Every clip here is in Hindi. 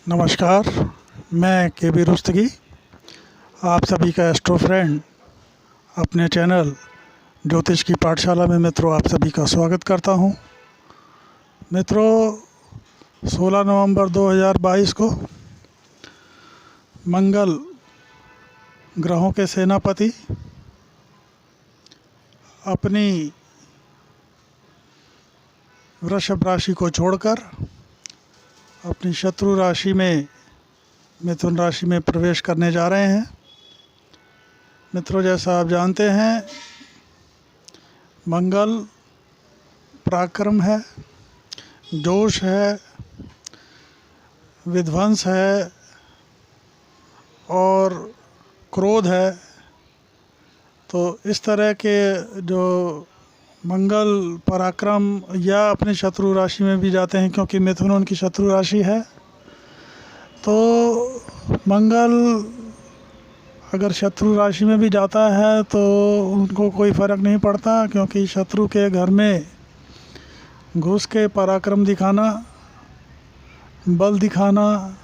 नमस्कार। मैं के बी रुस्तगी आप सभी का एस्ट्रो फ्रेंड अपने चैनल ज्योतिष की पाठशाला में मित्रों आप सभी का स्वागत करता हूं। मित्रों 16 नवंबर 2022 को मंगल ग्रहों के सेनापति अपनी वृषभ राशि को छोड़कर अपनी शत्रु राशि में मिथुन राशि में प्रवेश करने जा रहे हैं। मित्रों, जैसा आप जानते हैं, मंगल पराक्रम है, जोश है, विध्वंस है और क्रोध है। तो इस तरह के जो मंगल पराक्रम या अपनी शत्रु राशि में भी जाते हैं, क्योंकि मिथुन उनकी शत्रु राशि है। तो मंगल अगर शत्रु राशि में भी जाता है तो उनको कोई फ़र्क नहीं पड़ता, क्योंकि शत्रु के घर में घुस के पराक्रम दिखाना, बल दिखाना,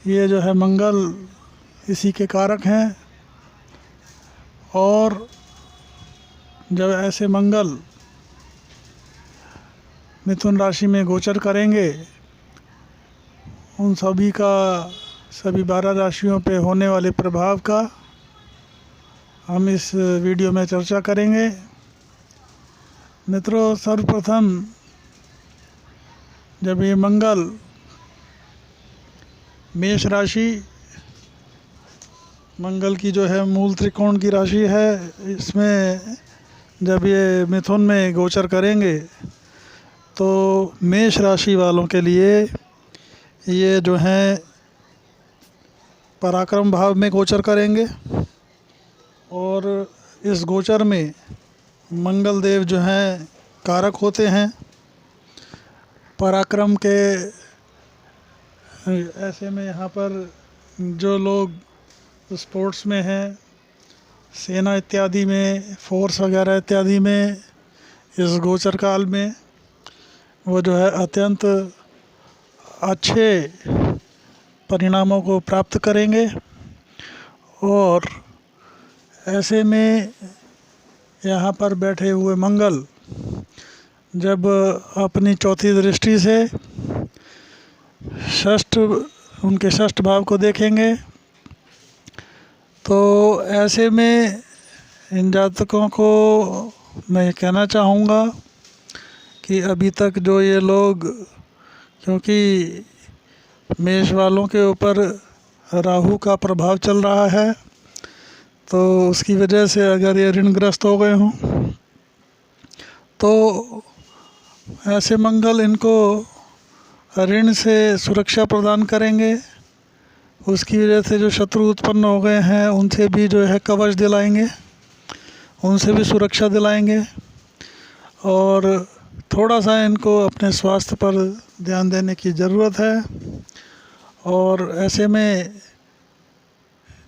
ये जो है मंगल इसी के कारक हैं। और जब ऐसे मंगल मिथुन राशि में गोचर करेंगे, उन सभी 12 राशियों पे होने वाले प्रभाव का हम इस वीडियो में चर्चा करेंगे। मित्रों, सर्वप्रथम जब ये मंगल मेष राशि, मंगल की जो है मूल त्रिकोण की राशि है, इसमें जब ये मिथुन में गोचर करेंगे तो मेष राशि वालों के लिए ये जो हैं पराक्रम भाव में गोचर करेंगे। और इस गोचर में मंगल देव जो हैं कारक होते हैं पराक्रम के। ऐसे में यहाँ पर जो लोग स्पोर्ट्स में हैं, सेना इत्यादि में, फोर्स वगैरह इत्यादि में, इस गोचर काल में वो जो है अत्यंत अच्छे परिणामों को प्राप्त करेंगे। और ऐसे में यहाँ पर बैठे हुए मंगल जब अपनी चौथी दृष्टि से उनके षष्ठ भाव को देखेंगे, तो ऐसे में इन जातकों को मैं कहना चाहूँगा कि अभी तक जो ये लोग, क्योंकि मेष वालों के ऊपर राहु का प्रभाव चल रहा है, तो उसकी वजह से अगर ये ऋणग्रस्त हो गए हों तो ऐसे मंगल इनको ऋण से सुरक्षा प्रदान करेंगे। उसकी वजह से जो शत्रु उत्पन्न हो गए हैं उनसे भी जो है कवच दिलाएंगे, उनसे भी सुरक्षा दिलाएंगे। और थोड़ा सा इनको अपने स्वास्थ्य पर ध्यान देने की ज़रूरत है। और ऐसे में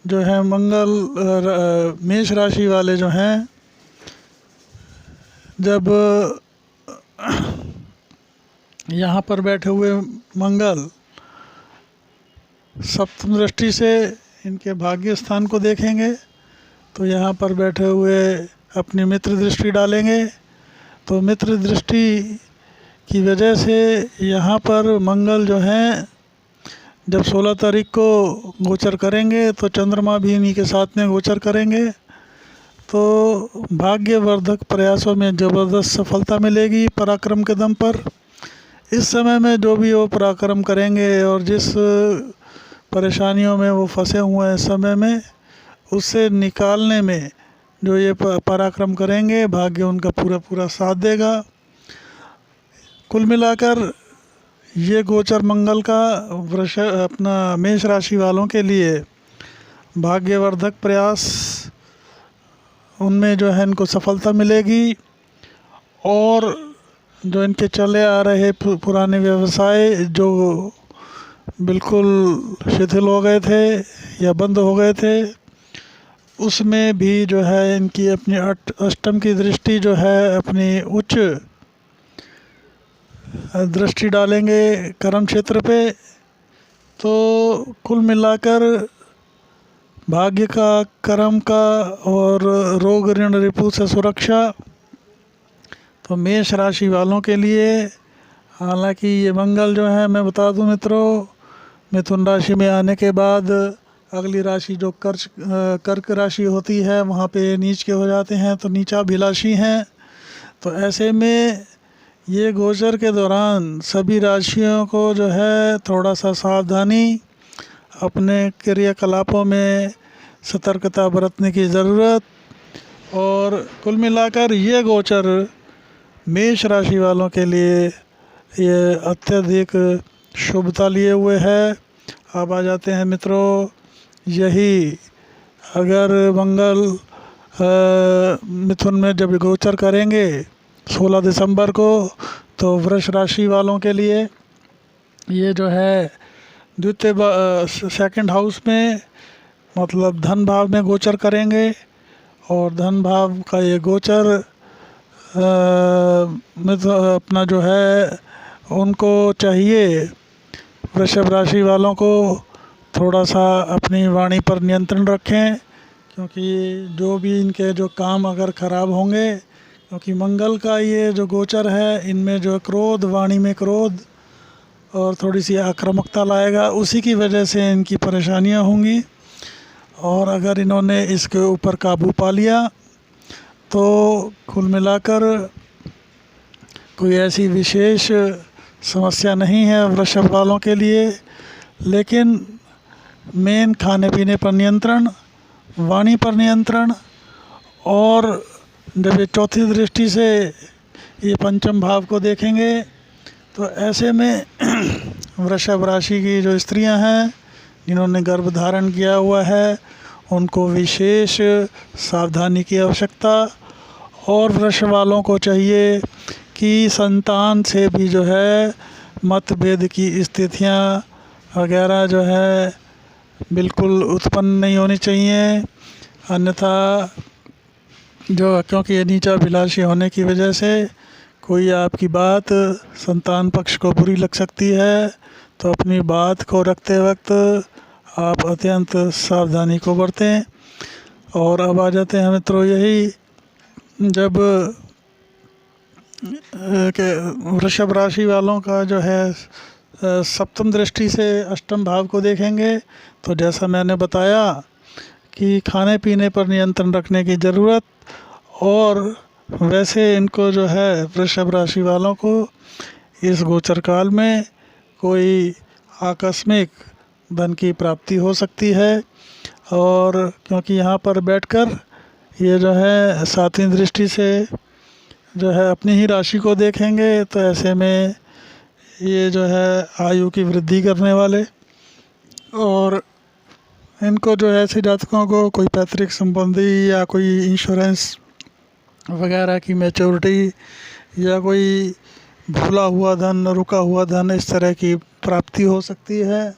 जो है मंगल मेष राशि वाले जो हैं, जब यहाँ पर बैठे हुए मंगल सप्तम दृष्टि से इनके भाग्य स्थान को देखेंगे, तो यहाँ पर बैठे हुए अपनी मित्र दृष्टि डालेंगे। तो मित्र दृष्टि की वजह से यहाँ पर मंगल जो हैं जब 16 तारीख को गोचर करेंगे तो चंद्रमा भी इन्हीं के साथ में गोचर करेंगे। तो भाग्यवर्धक प्रयासों में ज़बरदस्त सफलता मिलेगी पराक्रम के दम पर। इस समय में जो भी वो पराक्रम करेंगे और जिस परेशानियों में वो फंसे हुए हैं समय में, उससे निकालने में जो ये पराक्रम करेंगे, भाग्य उनका पूरा पूरा साथ देगा। कुल मिलाकर ये गोचर मंगल का अपना मेष राशि वालों के लिए भाग्यवर्धक प्रयास, उनमें जो है इनको सफलता मिलेगी। और जो इनके चले आ रहे पुराने व्यवसाय जो बिल्कुल शिथिल हो गए थे या बंद हो गए थे, उसमें भी जो है इनकी अपनी अष्टम की दृष्टि जो है अपनी उच्च दृष्टि डालेंगे कर्म क्षेत्र पे, तो कुल मिलाकर भाग्य का, कर्म का और रोग ऋण रिपु से सुरक्षा, तो मेष राशि वालों के लिए, हालांकि ये मंगल जो है, मैं बता दूं मित्रों, मिथुन राशि में आने के बाद अगली राशि जो कर्क राशि होती है वहाँ पे नीच के हो जाते हैं, तो नीचाभिलाषी हैं। तो ऐसे में ये गोचर के दौरान सभी राशियों को जो है थोड़ा सा सावधानी, अपने क्रियाकलापों में सतर्कता बरतने की ज़रूरत। और कुल मिलाकर ये गोचर मेष राशि वालों के लिए ये अत्यधिक शुभता लिए हुए है। अब आ जाते हैं मित्रों, यही अगर मंगल मिथुन में जब गोचर करेंगे 16 दिसंबर को, तो वृष राशि वालों के लिए ये जो है द्वितीय सेकंड हाउस में, मतलब धन भाव में गोचर करेंगे। और धन भाव का ये गोचर अपना जो है, उनको चाहिए वृषभ राशि वालों को थोड़ा सा अपनी वाणी पर नियंत्रण रखें, क्योंकि जो भी इनके जो काम अगर ख़राब होंगे, क्योंकि मंगल का ये जो गोचर है, इनमें जो क्रोध, वाणी में क्रोध और थोड़ी सी आक्रामकता लाएगा, उसी की वजह से इनकी परेशानियां होंगी। और अगर इन्होंने इसके ऊपर काबू पा लिया तो कुल मिलाकर कोई ऐसी विशेष समस्या नहीं है वृषभ वालों के लिए। लेकिन मेन खाने पीने पर नियंत्रण, वाणी पर नियंत्रण, और जब ये चौथी दृष्टि से ये पंचम भाव को देखेंगे, तो ऐसे में वृषभ राशि की जो स्त्रियां हैं जिन्होंने गर्भ धारण किया हुआ है, उनको विशेष सावधानी की आवश्यकता। और वृषभ वालों को चाहिए कि संतान से भी जो है मतभेद की स्थितियां वगैरह जो है बिल्कुल उत्पन्न नहीं होनी चाहिए। अन्यथा जो, क्योंकि ये नीचाभिलाषी होने की वजह से कोई आपकी बात संतान पक्ष को बुरी लग सकती है, तो अपनी बात को रखते वक्त आप अत्यंत सावधानी को बरतें। और अब आ जाते हैं मित्रों, यही जब वृषभ राशि वालों का जो है सप्तम दृष्टि से अष्टम भाव को देखेंगे, तो जैसा मैंने बताया कि खाने पीने पर नियंत्रण रखने की ज़रूरत। और वैसे इनको जो है वृषभ राशि वालों को इस गोचर काल में कोई आकस्मिक धन की प्राप्ति हो सकती है। और क्योंकि यहाँ पर बैठकर ये जो है सातवीं दृष्टि से जो है अपनी ही राशि को देखेंगे, तो ऐसे में ये जो है आयु की वृद्धि करने वाले, और इनको जो है ऐसे जातकों को कोई पैतृक संबंधी या कोई इंश्योरेंस वगैरह की मैच्योरिटी या कोई भूला हुआ धन, रुका हुआ धन, इस तरह की प्राप्ति हो सकती है।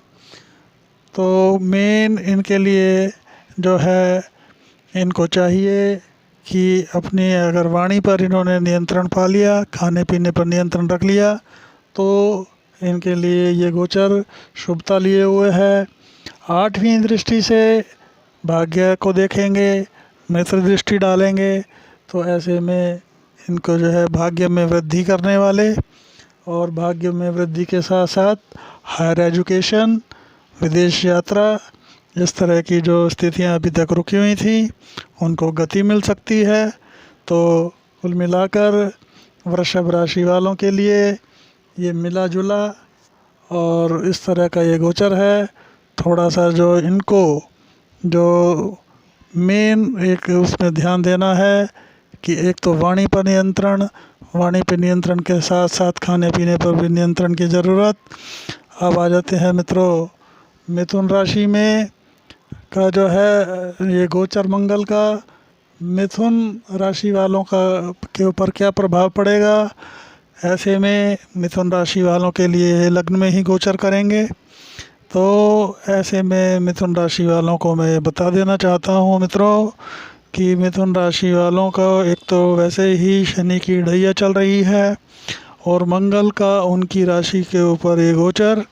तो मेन इनके लिए जो है, इनको चाहिए कि अपनी अगर वाणी पर इन्होंने नियंत्रण पा लिया, खाने पीने पर नियंत्रण रख लिया, तो इनके लिए ये गोचर शुभता लिए हुए है। आठवीं दृष्टि से भाग्य को देखेंगे, मित्र दृष्टि डालेंगे, तो ऐसे में इनको जो है भाग्य में वृद्धि करने वाले, और भाग्य में वृद्धि के साथ साथ हायर एजुकेशन, विदेश यात्रा, इस तरह की जो स्थितियां अभी तक रुकी हुई थी, उनको गति मिल सकती है। तो कुल मिलाकर वृषभ राशि वालों के लिए ये मिला जुला और इस तरह का ये गोचर है। थोड़ा सा जो इनको जो मेन एक उसमें ध्यान देना है कि एक तो वाणी पर नियंत्रण, वाणी पर नियंत्रण के साथ साथ खाने पीने पर भी नियंत्रण की ज़रूरत। अब आ जाते हैं मित्रों, मिथुन राशि में का जो है ये गोचर मंगल का मिथुन राशि वालों का के ऊपर क्या प्रभाव पड़ेगा। ऐसे में मिथुन राशि वालों के लिए लग्न में ही गोचर करेंगे, तो ऐसे में मिथुन राशि वालों को मैं बता देना चाहता हूँ मित्रों कि मिथुन राशि वालों का एक तो वैसे ही शनि की ढैया चल रही है, और मंगल का उनकी राशि के ऊपर ये गोचर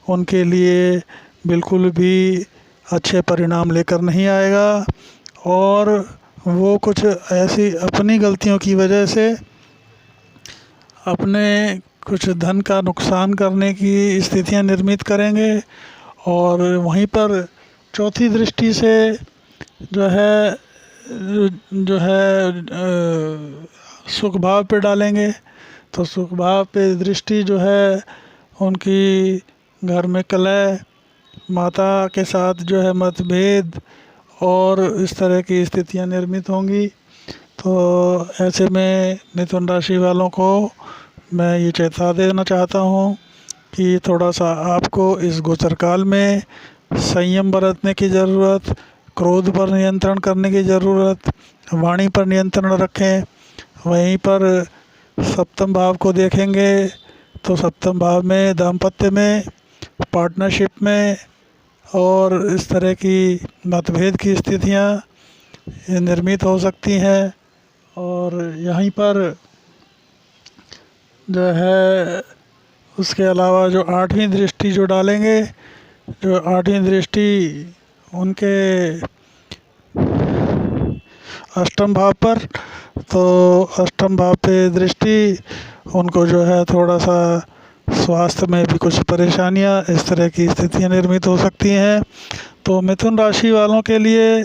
उनके लिए बिल्कुल भी अच्छे परिणाम लेकर नहीं आएगा, और वो कुछ ऐसी अपनी गलतियों की वजह से अपने कुछ धन का नुकसान करने की स्थितियां निर्मित करेंगे। और वहीं पर चौथी दृष्टि से जो है सुख भाव पे डालेंगे, तो सुख भाव पे दृष्टि जो है उनकी घर में कलह, माता के साथ जो है मतभेद और इस तरह की स्थितियां निर्मित होंगी। तो ऐसे में मिथुन राशि वालों को मैं ये चेता देना चाहता हूँ कि थोड़ा सा आपको इस गोचर काल में संयम बरतने की ज़रूरत, क्रोध पर नियंत्रण करने की ज़रूरत, वाणी पर नियंत्रण रखें। वहीं पर सप्तम भाव को देखेंगे तो सप्तम भाव में दाम्पत्य में, पार्टनरशिप में और इस तरह की मतभेद की स्थितियां निर्मित हो सकती हैं। और यहीं पर जो है उसके अलावा जो आठवीं दृष्टि जो डालेंगे, जो आठवीं दृष्टि उनके अष्टम भाव पर, तो अष्टम भाव पे दृष्टि उनको जो है थोड़ा सा स्वास्थ्य में भी कुछ परेशानियां, इस तरह की स्थितियां निर्मित हो सकती हैं। तो मिथुन राशि वालों के लिए,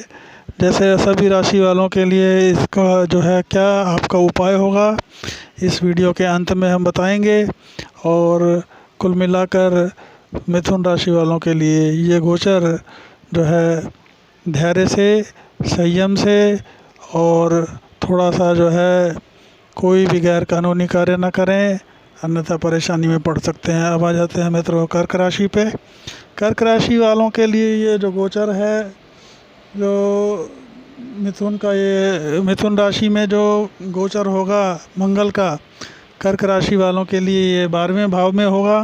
जैसे सभी राशि वालों के लिए, इसका जो है क्या आपका उपाय होगा इस वीडियो के अंत में हम बताएंगे। और कुल मिलाकर मिथुन राशि वालों के लिए ये गोचर जो है धैर्य से, संयम से और थोड़ा सा जो है कोई भी गैर कानूनी कार्य ना करें, अन्यथा परेशानी में पड़ सकते हैं। अब आ जाते हैं मित्रों कर्क राशि पे। कर्क राशि वालों के लिए ये जो गोचर है, जो मिथुन राशि में जो गोचर होगा मंगल का, कर्क राशि वालों के लिए ये 12वें भाव में होगा।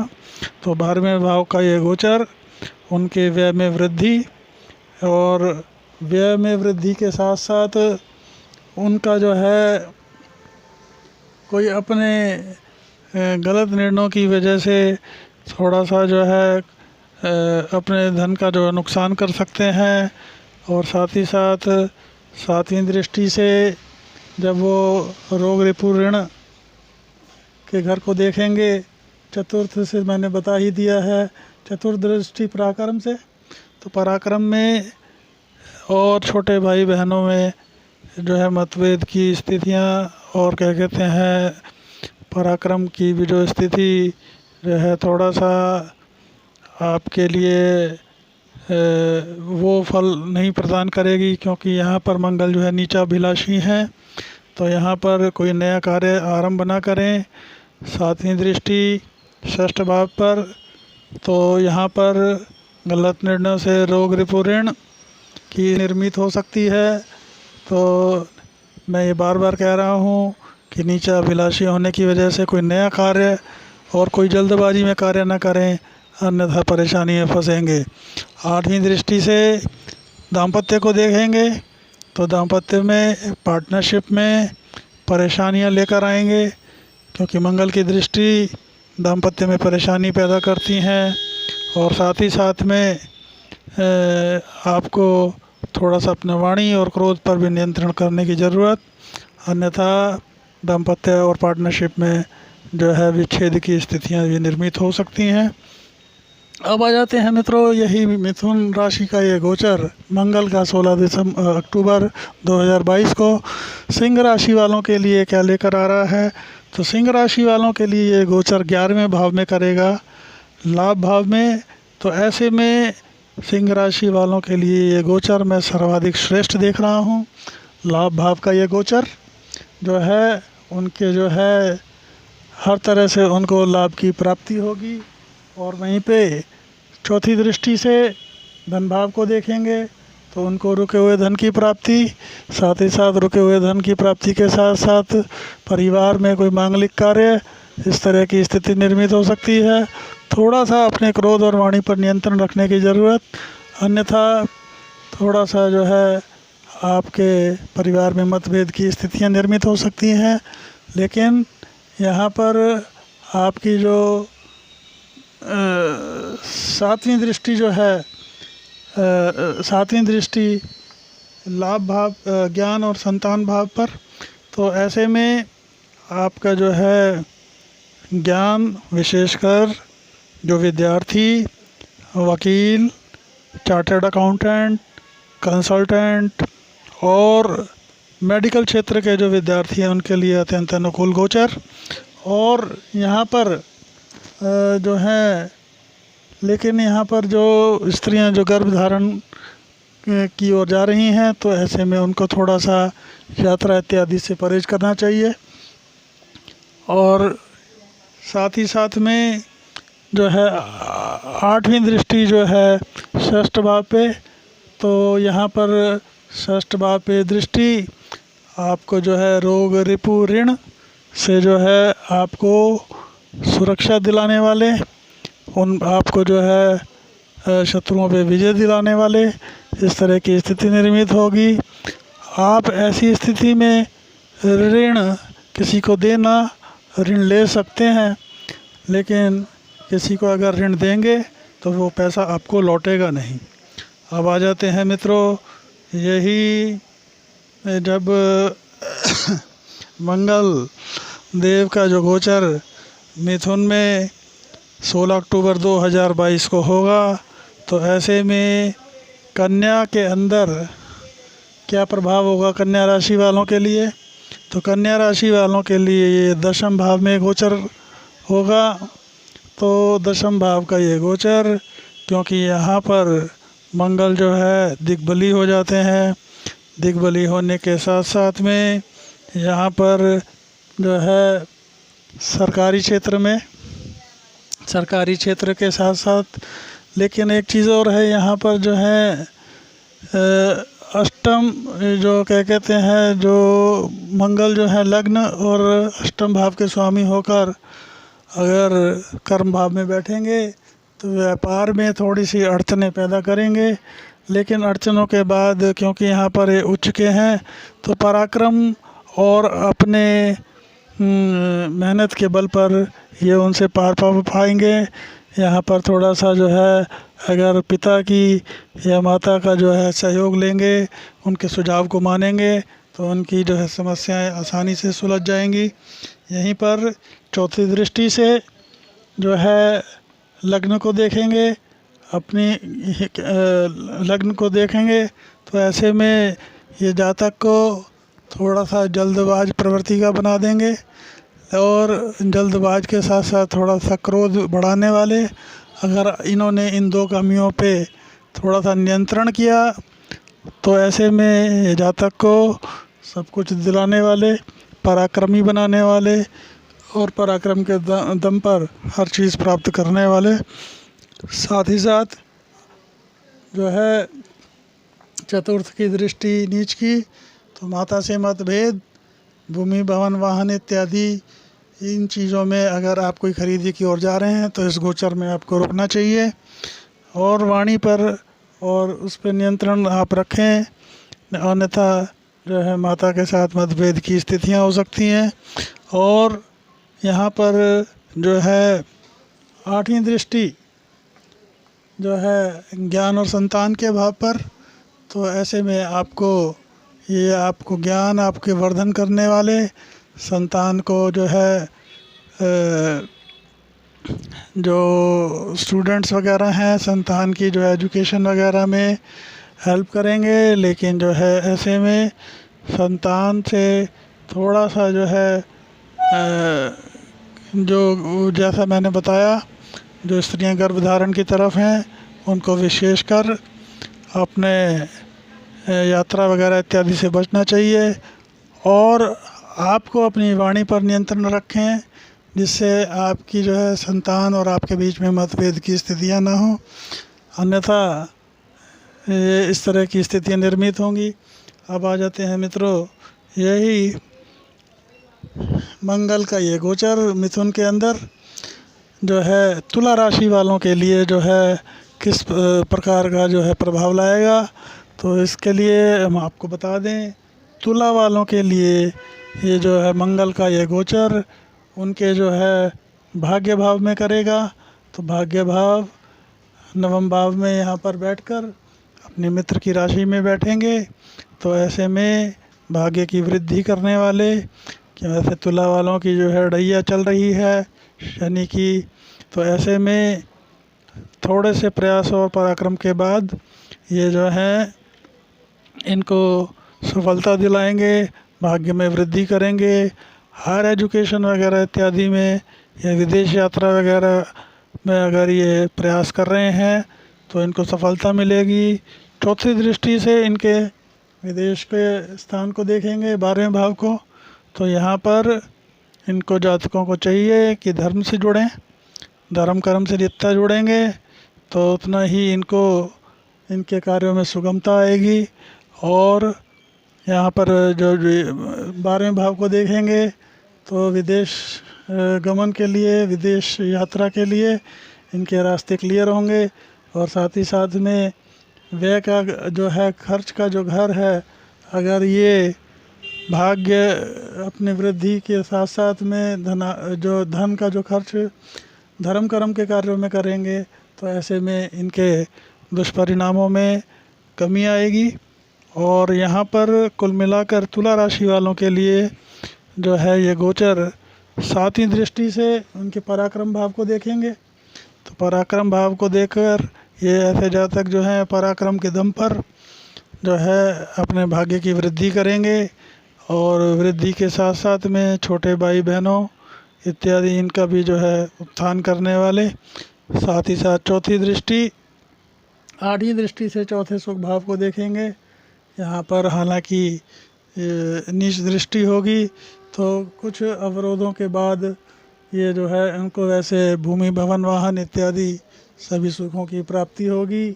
तो 12वें भाव का ये गोचर उनके व्यय में वृद्धि, और व्यय में वृद्धि के साथ साथ उनका जो है कोई अपने गलत निर्णयों की वजह से थोड़ा सा जो है अपने धन का जो नुकसान कर सकते हैं। और साथ ही साथ सातवीं दृष्टि से जब वो रोग रिपु ऋण के घर को देखेंगे, चतुर्थ से मैंने बता ही दिया है, चतुर्थ दृष्टि पराक्रम से, तो पराक्रम में और छोटे भाई बहनों में जो है मतभेद की स्थितियां, और क्या कहते हैं पराक्रम की भी जो स्थिति जो है थोड़ा सा आपके लिए वो फल नहीं प्रदान करेगी, क्योंकि यहाँ पर मंगल जो है नीचाभिलाषी हैं। तो यहाँ पर कोई नया कार्य आरंभ ना करें। सातवीं दृष्टि षष्ठ भाव पर, तो यहाँ पर गलत निर्णय से रोग रिपु ऋण की निर्मित हो सकती है। तो मैं ये बार बार कह रहा हूँ कि नीचा अभिलाषी होने की वजह से कोई नया कार्य और कोई जल्दबाजी में कार्य न करें, अन्यथा परेशानी में फंसेंगे। आठवीं दृष्टि से दाम्पत्य को देखेंगे तो दाम्पत्य में, पार्टनरशिप में परेशानियां लेकर आएंगे, क्योंकि मंगल की दृष्टि दाम्पत्य में परेशानी पैदा करती हैं। और साथ ही साथ में आपको थोड़ा सा अपने वाणी और क्रोध पर भी नियंत्रण करने की ज़रूरत, अन्यथा दाम्पत्य और पार्टनरशिप में जो है विच्छेद की स्थितियां भी निर्मित हो सकती हैं। अब आ जाते हैं मित्रों, यही मिथुन राशि का ये गोचर मंगल का 16 अक्टूबर 2022 को सिंह राशि वालों के लिए क्या लेकर आ रहा है। तो सिंह राशि वालों के लिए ये गोचर 11वें भाव में करेगा, लाभ भाव में। तो ऐसे में सिंह राशि वालों के लिए ये गोचर मैं सर्वाधिक श्रेष्ठ देख रहा हूँ। लाभ भाव का ये गोचर जो है उनके जो है हर तरह से उनको लाभ की प्राप्ति होगी। और वहीं पे चौथी दृष्टि से धन भाव को देखेंगे तो उनको रुके हुए धन की प्राप्ति, साथ ही साथ रुके हुए धन की प्राप्ति के साथ साथ परिवार में कोई मांगलिक कार्य, इस तरह की स्थिति निर्मित हो सकती है। थोड़ा सा अपने क्रोध और वाणी पर नियंत्रण रखने की ज़रूरत, अन्यथा थोड़ा सा जो है आपके परिवार में मतभेद की स्थितियां निर्मित हो सकती हैं। लेकिन यहाँ पर आपकी जो सातवीं दृष्टि जो है, सातवीं दृष्टि लाभ भाव, ज्ञान और संतान भाव पर। तो ऐसे में आपका जो है ज्ञान, विशेषकर जो विद्यार्थी, वकील, चार्टर्ड अकाउंटेंट, कंसल्टेंट और मेडिकल क्षेत्र के जो विद्यार्थी हैं उनके लिए अत्यंत अनुकूल गोचर। और यहाँ पर जो है, लेकिन यहाँ पर जो स्त्रियां जो गर्भ धारण की ओर जा रही हैं, तो ऐसे में उनको थोड़ा सा यात्रा इत्यादि से परहेज करना चाहिए। और साथ ही साथ में जो है आठवीं दृष्टि जो है षष्ठ भाव पे, तो यहाँ पर षष्ठ भाव पे दृष्टि आपको जो है रोग, रिपु, ऋण से जो है आपको सुरक्षा दिलाने वाले, उन आपको जो है शत्रुओं पे विजय दिलाने वाले, इस तरह की स्थिति निर्मित होगी। आप ऐसी स्थिति में ऋण किसी को देना, ऋण ले सकते हैं, लेकिन किसी को अगर ऋण देंगे तो वो पैसा आपको लौटेगा नहीं। अब आ जाते हैं मित्रों, यही जब मंगल देव का जो गोचर मिथुन में 16 अक्टूबर 2022 को होगा, तो ऐसे में कन्या के अंदर क्या प्रभाव होगा कन्या राशि वालों के लिए। तो कन्या राशि वालों के लिए ये दशम भाव में गोचर होगा। तो दशम भाव का ये गोचर, क्योंकि यहाँ पर मंगल जो है दिग्बली हो जाते हैं, दिग्बली होने के साथ साथ में यहाँ पर जो है सरकारी क्षेत्र में, सरकारी क्षेत्र के साथ साथ, लेकिन एक चीज़ और है यहाँ पर जो है अष्टम, जो क्या कहते हैं, जो मंगल जो है लग्न और अष्टम भाव के स्वामी होकर अगर कर्म भाव में बैठेंगे तो व्यापार में थोड़ी सी अड़चनें पैदा करेंगे। लेकिन अड़चनों के बाद, क्योंकि यहाँ पर ये उच्च के हैं, तो पराक्रम और अपने मेहनत के बल पर ये उनसे पार पा पाएंगे। यहाँ पर थोड़ा सा जो है अगर पिता की या माता का जो है सहयोग लेंगे, उनके सुझाव को मानेंगे, तो उनकी जो है समस्याएं आसानी से सुलझ जाएंगी। यहीं पर चौथी दृष्टि से जो है लग्न को देखेंगे, अपनी लग्न को देखेंगे, तो ऐसे में ये जातक को थोड़ा सा जल्दबाज प्रवृत्ति का बना देंगे, और जल्दबाज के साथ साथ थोड़ा सा क्रोध बढ़ाने वाले। अगर इन्होंने इन दो कमियों पे थोड़ा सा नियंत्रण किया, तो ऐसे में ये जातक को सब कुछ दिलाने वाले, पराक्रमी बनाने वाले और पराक्रम के दम पर हर चीज़ प्राप्त करने वाले। साथ ही साथ जो है चतुर्थ की दृष्टि नीच की, तो माता से मतभेद, भूमि, भवन, वाहन इत्यादि इन चीज़ों में अगर आप कोई खरीदी की ओर जा रहे हैं तो इस गोचर में आपको रुकना चाहिए। और वाणी पर और उस पर नियंत्रण आप रखें, अन्यथा जो है माता के साथ मतभेद की स्थितियां हो सकती हैं। और यहाँ पर जो है आठवीं दृष्टि जो है ज्ञान और संतान के भाव पर, तो ऐसे में आपको ये आपको ज्ञान आपके वर्धन करने वाले, संतान को जो है जो स्टूडेंट्स वगैरह हैं, संतान की जो एजुकेशन वगैरह में हेल्प करेंगे। लेकिन जो है ऐसे में संतान से थोड़ा सा जो है जो जैसा मैंने बताया, जो स्त्रियां गर्भधारण की तरफ हैं उनको विशेषकर अपने यात्रा वगैरह इत्यादि से बचना चाहिए। और आपको अपनी वाणी पर नियंत्रण रखें, जिससे आपकी जो है संतान और आपके बीच में मतभेद की स्थितियां ना हो, अन्यथा ये इस तरह की स्थितियां निर्मित होंगी। अब आ जाते हैं मित्रों, यही मंगल का ये गोचर मिथुन के अंदर जो है तुला राशि वालों के लिए जो है किस प्रकार का जो है प्रभाव लाएगा। तो इसके लिए हम आपको बता दें, तुला वालों के लिए ये जो है मंगल का ये गोचर उनके जो है भाग्य भाव में करेगा। तो भाग्य भाव नवम भाव में यहाँ पर बैठकर अपने मित्र की राशि में बैठेंगे, तो ऐसे में भाग्य की वृद्धि करने वाले, कि वैसे तुला वालों की जो है डैया चल रही है शनि की, तो ऐसे में थोड़े से प्रयास और पराक्रम के बाद ये जो है इनको सफलता दिलाएंगे, भाग्य में वृद्धि करेंगे। हायर एजुकेशन वगैरह इत्यादि में या विदेश यात्रा वगैरह में अगर ये प्रयास कर रहे हैं तो इनको सफलता मिलेगी। चौथी दृष्टि से इनके विदेश के स्थान को देखेंगे, 12वें भाव को, तो यहाँ पर इनको जातकों को चाहिए कि धर्म से जुड़ें, धर्म कर्म से जितना जुड़ेंगे तो उतना ही इनको इनके कार्यों में सुगमता आएगी। और यहाँ पर जो 12वें भाव को देखेंगे तो विदेश गमन के लिए, विदेश यात्रा के लिए इनके रास्ते क्लियर होंगे। और साथ ही साथ में व्यय का जो है, खर्च का जो घर है, अगर ये भाग्य अपनी वृद्धि के साथ साथ में धन का जो खर्च धर्म कर्म के कार्यों में करेंगे तो ऐसे में इनके दुष्परिणामों में कमी आएगी। और यहाँ पर कुल मिलाकर तुला राशि वालों के लिए जो है ये गोचर 7वीं दृष्टि से उनके पराक्रम भाव को देखेंगे। तो पराक्रम भाव को देखकर ये ऐसे जातक जो हैं पराक्रम के दम पर जो है अपने भाग्य की वृद्धि करेंगे। और वृद्धि के साथ साथ में छोटे भाई बहनों इत्यादि इनका भी जो है उत्थान करने वाले। साथ ही साथ चौथी दृष्टि, 8वीं दृष्टि से चौथे सुख भाव को देखेंगे। यहाँ पर हालांकि नीच दृष्टि होगी तो कुछ अवरोधों के बाद ये जो है उनको वैसे भूमि भवन वाहन इत्यादि सभी सुखों की प्राप्ति होगी।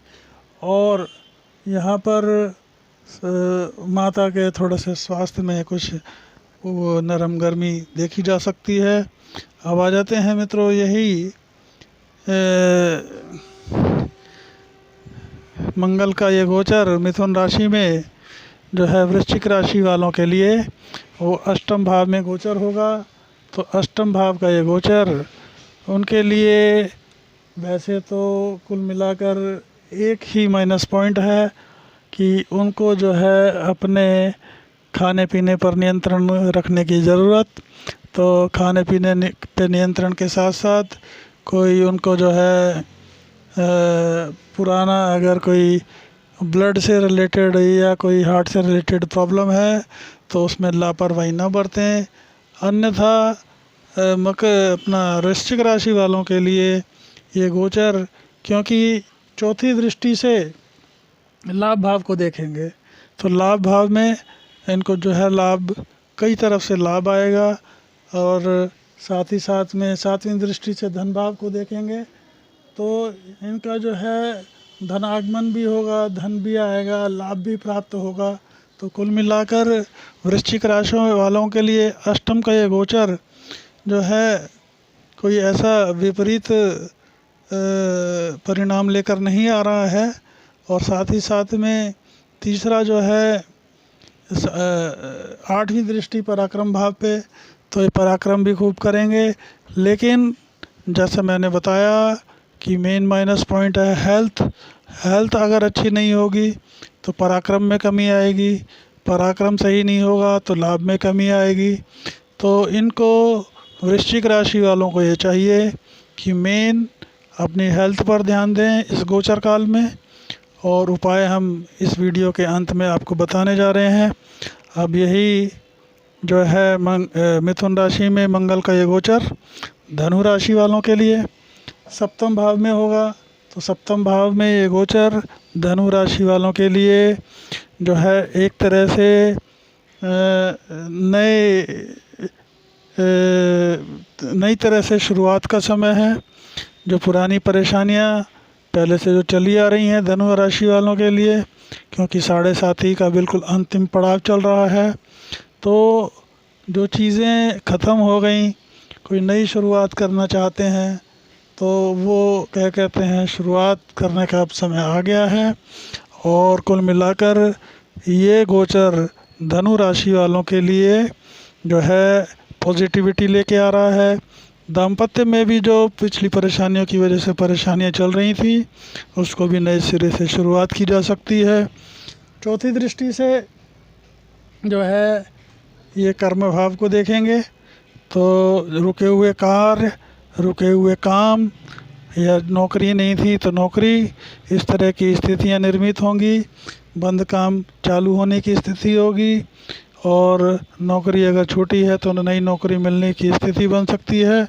और यहाँ पर माता के थोड़े से स्वास्थ्य में कुछ वो नरम गर्मी देखी जा सकती है। अब आ जाते हैं मित्रों यही मंगल का ये गोचर मिथुन राशि में जो है वृश्चिक राशि वालों के लिए वो अष्टम भाव में गोचर होगा। तो अष्टम भाव का ये गोचर उनके लिए वैसे तो कुल मिलाकर एक ही माइनस पॉइंट है कि उनको जो है अपने खाने पीने पर नियंत्रण रखने की ज़रूरत। तो खाने पीने पे नियंत्रण के साथ साथ कोई उनको जो है पुराना अगर कोई ब्लड से रिलेटेड या कोई हार्ट से रिलेटेड प्रॉब्लम है तो उसमें लापरवाही न बरतें। अन्यथा अपना वृश्चिक राशि वालों के लिए ये गोचर, क्योंकि चौथी दृष्टि से लाभ भाव को देखेंगे तो लाभ भाव में इनको जो है लाभ, कई तरफ से लाभ आएगा। और साथ ही साथ में 7वीं दृष्टि से धन भाव को देखेंगे तो इनका जो है धन आगमन भी होगा, धन भी आएगा, लाभ भी प्राप्त होगा। तो कुल मिलाकर वृश्चिक राशि वालों के लिए अष्टम का ये गोचर जो है कोई ऐसा विपरीत परिणाम लेकर नहीं आ रहा है। और साथ ही साथ में तीसरा जो है 8वीं दृष्टि पराक्रम भाव पे, तो ये पराक्रम भी खूब करेंगे। लेकिन जैसा मैंने बताया कि मेन माइनस पॉइंट है हेल्थ अगर अच्छी नहीं होगी तो पराक्रम में कमी आएगी, पराक्रम सही नहीं होगा तो लाभ में कमी आएगी। तो इनको वृश्चिक राशि वालों को ये चाहिए कि मेन अपनी हेल्थ पर ध्यान दें इस गोचर काल में। और उपाय हम इस वीडियो के अंत में आपको बताने जा रहे हैं। अब यही जो है मिथुन राशि में मंगल का ये गोचर धनु राशि वालों के लिए सप्तम भाव में होगा। तो सप्तम भाव में ये गोचर धनु राशि वालों के लिए जो है एक तरह से नई तरह से शुरुआत का समय है। जो पुरानी परेशानियां पहले से जो चली आ रही हैं धनु राशि वालों के लिए, क्योंकि 7.5 का बिल्कुल अंतिम पड़ाव चल रहा है, तो जो चीज़ें ख़त्म हो गई, कोई नई शुरुआत करना चाहते हैं तो वो क्या कहते हैं शुरुआत करने का अब समय आ गया है। और कुल मिलाकर ये गोचर धनु राशि वालों के लिए जो है पॉजिटिविटी लेके आ रहा है, दाम्पत्य में भी जो पिछली परेशानियों की वजह से परेशानियां चल रही थी उसको भी नए सिरे से शुरुआत की जा सकती है। चौथी दृष्टि से जो है ये कर्म भाव को देखेंगे तो रुके हुए कार्य, रुके हुए काम, या नौकरी नहीं थी तो नौकरी, इस तरह की स्थितियां निर्मित होंगी। बंद काम चालू होने की स्थिति होगी, और नौकरी अगर छोटी है तो नई नौकरी मिलने की स्थिति बन सकती है।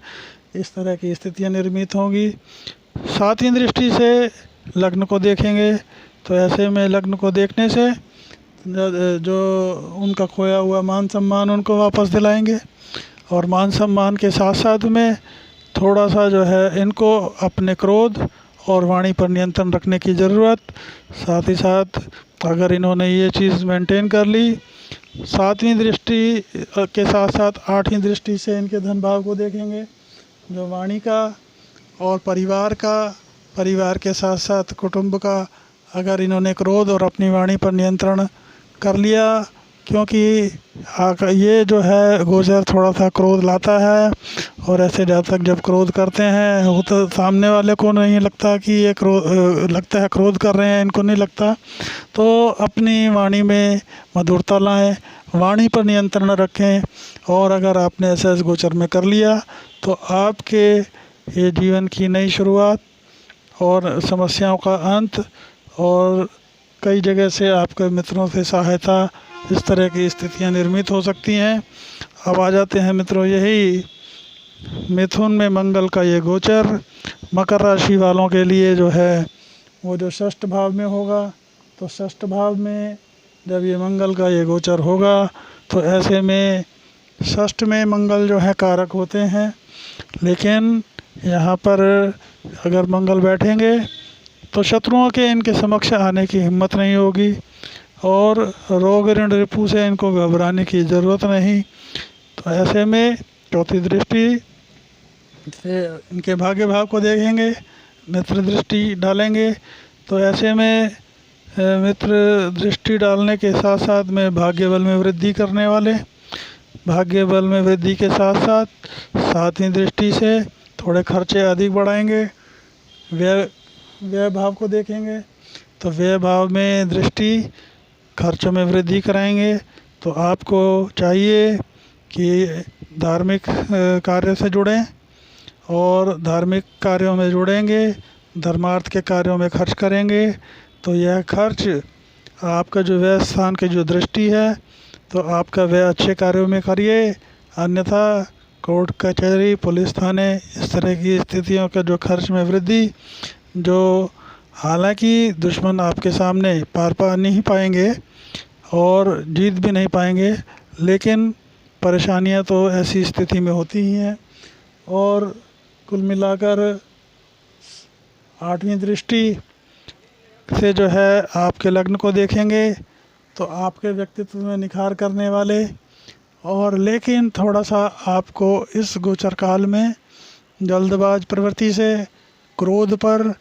इस तरह की स्थितियां निर्मित होंगी। सातवीं दृष्टि से लग्न को देखेंगे तो ऐसे में लग्न को देखने से जो उनका खोया हुआ मान सम्मान उनको वापस दिलाएंगे, और मान सम्मान के साथ साथ में थोड़ा सा जो है इनको अपने क्रोध और वाणी पर नियंत्रण रखने की ज़रूरत। साथ ही साथ अगर इन्होंने ये चीज़ मेंटेन कर ली, सातवीं दृष्टि के साथ साथ आठवीं दृष्टि से इनके धन भाव को देखेंगे, जो वाणी का और परिवार का, परिवार के साथ साथ कुटुंब का, अगर इन्होंने क्रोध और अपनी वाणी पर नियंत्रण कर लिया, क्योंकि ये जो है गोचर थोड़ा सा क्रोध लाता है, और ऐसे जातक जब क्रोध करते हैं वो तो सामने वाले को नहीं लगता कि ये लगता है क्रोध कर रहे हैं, इनको नहीं लगता। तो अपनी वाणी में मधुरता लाएं, वाणी पर नियंत्रण रखें, और अगर आपने ऐसा इस गोचर में कर लिया तो आपके ये जीवन की नई शुरुआत और समस्याओं का अंत, और कई जगह से आपके मित्रों से सहायता, इस तरह की स्थितियां निर्मित हो सकती हैं। अब आ जाते हैं मित्रों यही मिथुन में मंगल का ये गोचर मकर राशि वालों के लिए जो है वो जो षष्ठ भाव में होगा। तो षष्ठ भाव में जब ये मंगल का ये गोचर होगा तो ऐसे में षष्ठ में मंगल जो है कारक होते हैं, लेकिन यहाँ पर अगर मंगल बैठेंगे तो शत्रुओं के इनके समक्ष आने की हिम्मत नहीं होगी, और रोग ऋण रिपु से इनको घबराने की ज़रूरत नहीं। तो ऐसे में चौथी दृष्टि से इनके भाग्य भाव को देखेंगे, मित्र दृष्टि डालेंगे। तो ऐसे में मित्र दृष्टि डालने के साथ साथ में भाग्य बल में वृद्धि करने वाले, भाग्य बल में वृद्धि के साथ साथ सातवीं दृष्टि से थोड़े खर्चे अधिक बढ़ाएंगे। व्यय भाव को देखेंगे तो व्यय भाव में दृष्टि खर्चों में वृद्धि कराएंगे। तो आपको चाहिए कि धार्मिक कार्य से जुड़ें, और धार्मिक कार्यों में जुड़ेंगे, धर्मार्थ के कार्यों में खर्च करेंगे तो यह खर्च आपका जो व्यय स्थान की जो दृष्टि है, तो आपका व्यय अच्छे कार्यों में करिए, अन्यथा कोर्ट कचहरी पुलिस थाने इस तरह की स्थितियों का जो खर्च में वृद्धि, जो हालांकि दुश्मन आपके सामने पार पा नहीं पाएंगे और जीत भी नहीं पाएंगे, लेकिन परेशानियां तो ऐसी स्थिति में होती ही हैं। और कुल मिलाकर आठवीं दृष्टि से जो है आपके लग्न को देखेंगे तो आपके व्यक्तित्व में निखार करने वाले, और लेकिन थोड़ा सा आपको इस गोचर काल में जल्दबाज प्रवृत्ति से, क्रोध पर,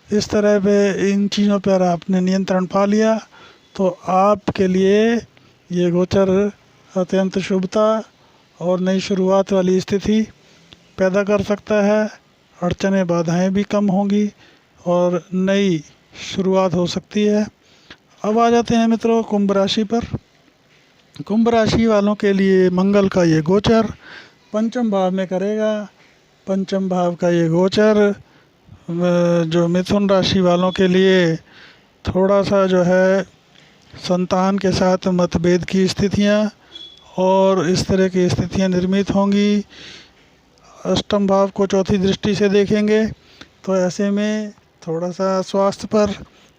इस तरह पे इन चीज़ों पर आपने नियंत्रण पा लिया तो आपके लिए ये गोचर अत्यंत शुभता और नई शुरुआत वाली स्थिति पैदा कर सकता है। अड़चनें बाधाएं भी कम होंगी और नई शुरुआत हो सकती है। अब आ जाते हैं मित्रों कुंभ राशि पर। कुंभ राशि वालों के लिए मंगल का ये गोचर पंचम भाव में करेगा। पंचम भाव का ये गोचर जो मिथुन राशि वालों के लिए थोड़ा सा जो है संतान के साथ मतभेद की स्थितियां और इस तरह की स्थितियां निर्मित होंगी। अष्टम भाव को चौथी दृष्टि से देखेंगे तो ऐसे में थोड़ा सा स्वास्थ्य पर,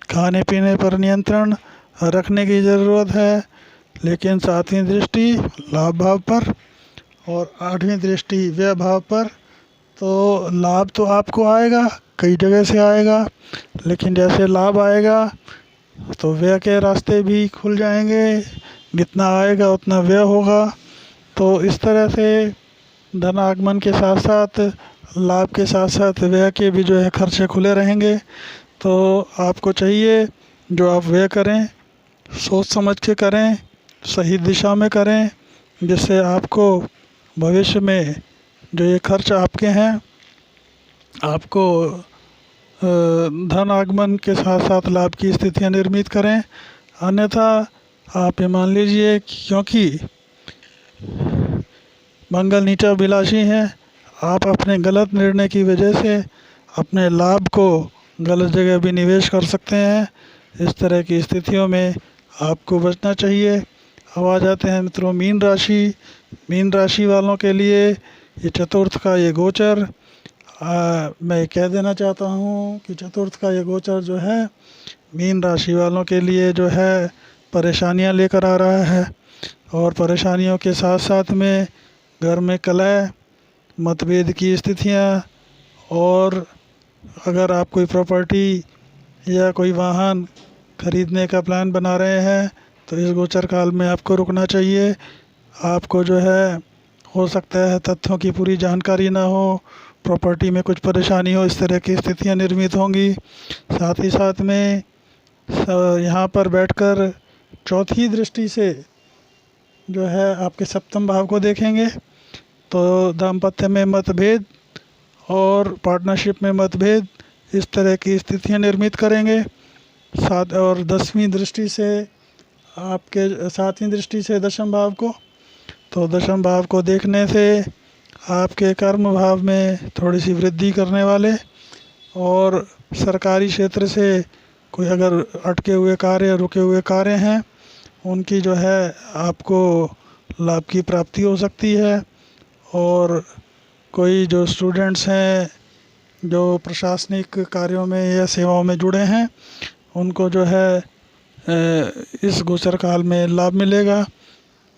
खाने पीने पर नियंत्रण रखने की ज़रूरत है। लेकिन सातवीं दृष्टि लाभ भाव पर और आठवीं दृष्टि व्यय भाव पर, तो लाभ तो आपको आएगा, कई जगह से आएगा, लेकिन जैसे लाभ आएगा तो व्यय के रास्ते भी खुल जाएंगे। जितना आएगा उतना व्यय होगा। तो इस तरह से धन आगमन के साथ साथ, लाभ के साथ साथ व्यय के भी जो है खर्चे खुले रहेंगे। तो आपको चाहिए जो आप व्यय करें सोच समझ के करें, सही दिशा में करें, जिससे आपको भविष्य में जो ये खर्च आपके हैं, आपको धन आगमन के साथ साथ लाभ की स्थितियां निर्मित करें। अन्यथा आप ये मान लीजिए क्योंकि मंगल नीचा विलासी है, आप अपने गलत निर्णय की वजह से अपने लाभ को गलत जगह भी निवेश कर सकते हैं। इस तरह की स्थितियों में आपको बचना चाहिए। अब आ जाते हैं मित्रों मीन राशि। मीन राशि वालों के लिए ये चतुर्थ का ये गोचर, मैं कह देना चाहता हूँ कि चतुर्थ का ये गोचर जो है मीन राशि वालों के लिए जो है परेशानियाँ लेकर आ रहा है। और परेशानियों के साथ साथ में घर में कलह, मतभेद की स्थितियाँ, और अगर आप कोई प्रॉपर्टी या कोई वाहन खरीदने का प्लान बना रहे हैं तो इस गोचर काल में आपको रुकना चाहिए। आपको जो है हो सकता है तथ्यों की पूरी जानकारी ना हो, प्रॉपर्टी में कुछ परेशानी हो, इस तरह की स्थितियां निर्मित होंगी। साथ ही साथ में यहाँ पर बैठकर चौथी दृष्टि से जो है आपके सप्तम भाव को देखेंगे तो दाम्पत्य में मतभेद और पार्टनरशिप में मतभेद, इस तरह की स्थितियां निर्मित करेंगे। साथ और 10वीं दृष्टि से आपके 7वीं दृष्टि से दशम भाव को, तो दशम भाव को देखने से आपके कर्म भाव में थोड़ी सी वृद्धि करने वाले, और सरकारी क्षेत्र से कोई अगर अटके हुए कार्य, रुके हुए कार्य हैं, उनकी जो है आपको लाभ की प्राप्ति हो सकती है। और कोई जो स्टूडेंट्स हैं जो प्रशासनिक कार्यों में या सेवाओं में जुड़े हैं, उनको जो है इस गोचर काल में लाभ मिलेगा।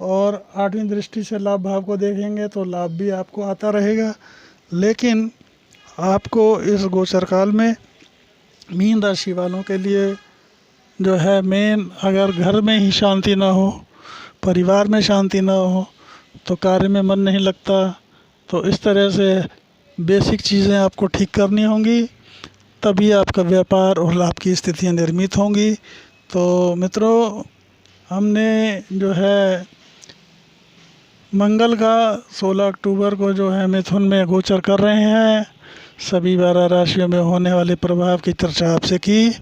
और 8वीं दृष्टि से लाभ भाव को देखेंगे तो लाभ भी आपको आता रहेगा। लेकिन आपको इस गोचर काल में मीन राशि वालों के लिए जो है मेन, अगर घर में ही शांति ना हो, परिवार में शांति ना हो, तो कार्य में मन नहीं लगता। तो इस तरह से बेसिक चीज़ें आपको ठीक करनी होंगी, तभी आपका व्यापार और लाभ की स्थितियां निर्मित होंगी। तो मित्रों, हमने जो है मंगल का 16 अक्टूबर को जो है मिथुन में गोचर कर रहे हैं, सभी 12 राशियों में होने वाले प्रभाव की चर्चा आपसे की।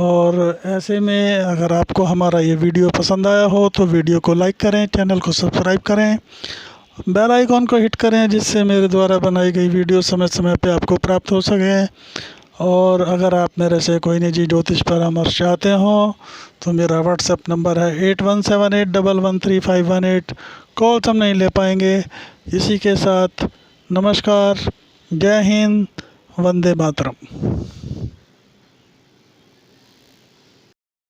और ऐसे में अगर आपको हमारा ये वीडियो पसंद आया हो तो वीडियो को लाइक करें, चैनल को सब्सक्राइब करें, बेल आइकॉन को हिट करें, जिससे मेरे द्वारा बनाई गई वीडियो समय समय पे आपको प्राप्त हो सके। और अगर आप मेरे से कोई निजी ज्योतिष परामर्श चाहते हो तो मेरा व्हाट्सएप नंबर है 8178113518। कॉल हम नहीं ले पाएंगे। इसी के साथ नमस्कार, जय हिंद, वंदे मातरम।